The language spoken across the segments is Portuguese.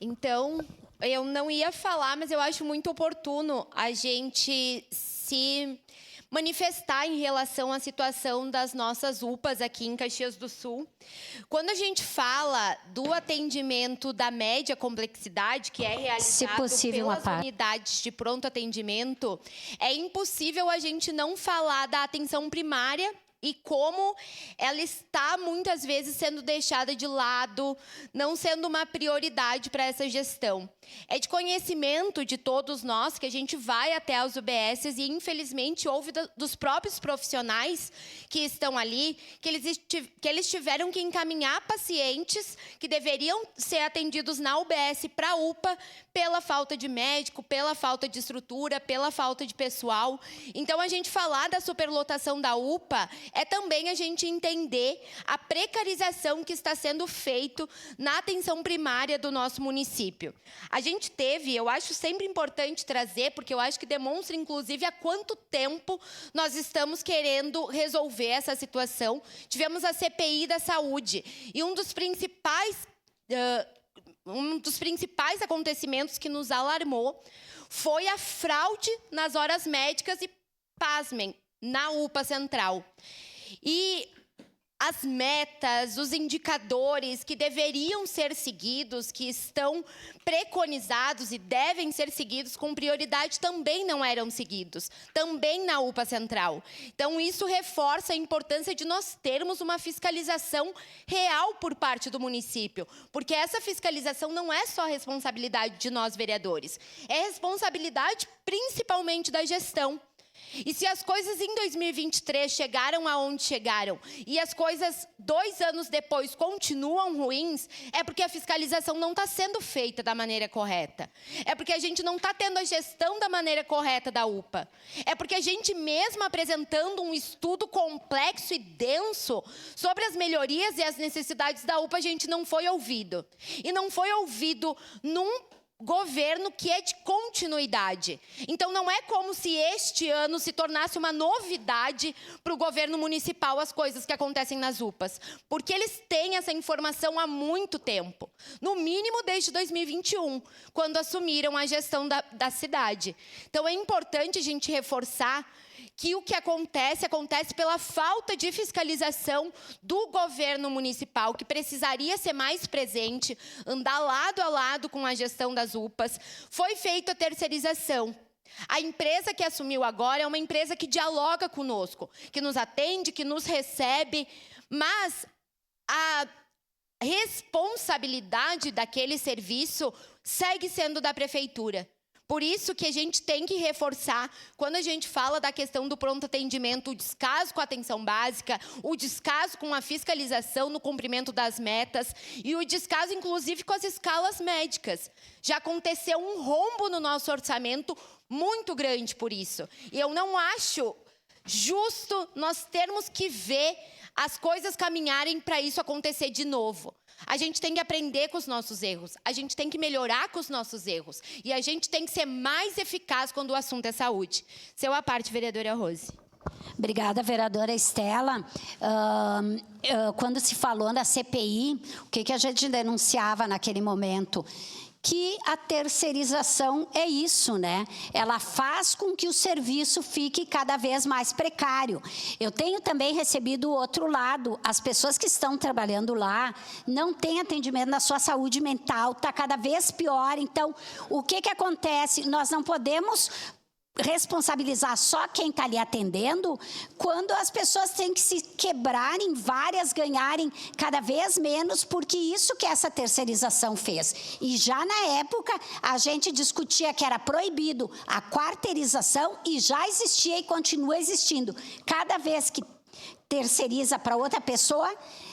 Então, eu não ia falar, mas eu acho muito oportuno a gente se manifestar em relação à situação das nossas UPAs aqui em Caxias do Sul. Quando a gente fala do atendimento da média complexidade, que é realizado pelas unidades de pronto atendimento, é impossível a gente não falar da atenção primária e como ela está, muitas vezes, sendo deixada de lado, não sendo uma prioridade para essa gestão. É de conhecimento de todos nós que a gente vai até as UBSs e, infelizmente, ouve dos próprios profissionais que estão ali que eles tiveram que encaminhar pacientes que deveriam ser atendidos na UBS para a UPA pela falta de médico, pela falta de estrutura, pela falta de pessoal. Então, a gente falar da superlotação da UPA é também a gente entender a precarização que está sendo feito na atenção primária do nosso município. A gente teve, eu acho sempre importante trazer, porque eu acho que demonstra, inclusive, há quanto tempo nós estamos querendo resolver essa situação. Tivemos a CPI da saúde e um dos principais acontecimentos que nos alarmou foi a fraude nas horas médicas e, pasmem, na UPA Central. E as metas, os indicadores que deveriam ser seguidos, que estão preconizados e devem ser seguidos com prioridade, também não eram seguidos, também na UPA Central. Então, isso reforça a importância de nós termos uma fiscalização real por parte do município, porque essa fiscalização não é só responsabilidade de nós, vereadores, é responsabilidade principalmente da gestão. E se as coisas em 2023 chegaram aonde chegaram e as coisas 2 anos depois continuam ruins, é porque a fiscalização não está sendo feita da maneira correta. É porque a gente não está tendo a gestão da maneira correta da UPA. É porque a gente mesmo apresentando um estudo complexo e denso sobre as melhorias e as necessidades da UPA, a gente não foi ouvido. E não foi ouvido num governo que é de continuidade. Então, não é como se este ano se tornasse uma novidade para o governo municipal as coisas que acontecem nas UPAs, porque eles têm essa informação há muito tempo, no mínimo desde 2021, quando assumiram a gestão da cidade. Então, é importante a gente reforçar que o que acontece pela falta de fiscalização do governo municipal, que precisaria ser mais presente, andar lado a lado com a gestão das UPAs. Foi feita a terceirização. A empresa que assumiu agora é uma empresa que dialoga conosco, que nos atende, que nos recebe, mas a responsabilidade daquele serviço segue sendo da prefeitura. Por isso que a gente tem que reforçar, quando a gente fala da questão do pronto atendimento, o descaso com a atenção básica, o descaso com a fiscalização no cumprimento das metas e o descaso, inclusive, com as escalas médicas. Já aconteceu um rombo no nosso orçamento muito grande por isso. E eu não acho justo nós termos que ver as coisas caminharem para isso acontecer de novo. A gente tem que aprender com os nossos erros, a gente tem que melhorar com os nossos erros e a gente tem que ser mais eficaz quando o assunto é saúde. Seu à parte, vereadora Rose. Obrigada, vereadora Estela. Quando se falou da CPI, o que a gente denunciava naquele momento? Que a terceirização é isso, né? Ela faz com que o serviço fique cada vez mais precário. Eu tenho também recebido o outro lado. As pessoas que estão trabalhando lá não têm atendimento na sua saúde mental, está cada vez pior. Então, o que acontece? Nós não podemos responsabilizar só quem está ali atendendo, quando as pessoas têm que se quebrar em várias, ganharem cada vez menos, porque isso que essa terceirização fez. E já na época, a gente discutia que era proibido a quarteirização e já existia e continua existindo. Cada vez que terceiriza para outra pessoa,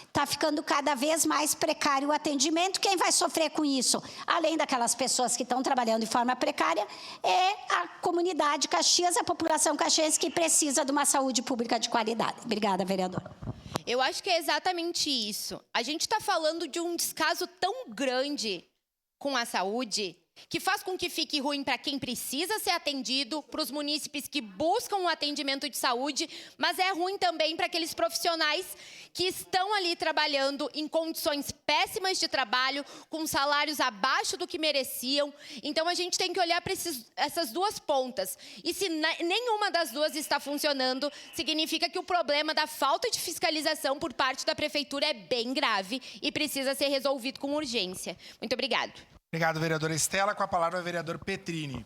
está ficando cada vez mais precário o atendimento. Quem vai sofrer com isso? Além daquelas pessoas que estão trabalhando de forma precária, é a comunidade Caxias, a população caxiense que precisa de uma saúde pública de qualidade. Obrigada, vereadora. Eu acho que é exatamente isso. A gente está falando de um descaso tão grande com a saúde que faz com que fique ruim para quem precisa ser atendido, para os munícipes que buscam um atendimento de saúde, mas é ruim também para aqueles profissionais que estão ali trabalhando em condições péssimas de trabalho, com salários abaixo do que mereciam. Então, a gente tem que olhar para essas duas pontas. E se nenhuma das duas está funcionando, significa que o problema da falta de fiscalização por parte da Prefeitura é bem grave e precisa ser resolvido com urgência. Muito obrigada. Obrigado, vereadora Estela. Com a palavra, o vereador Petrini.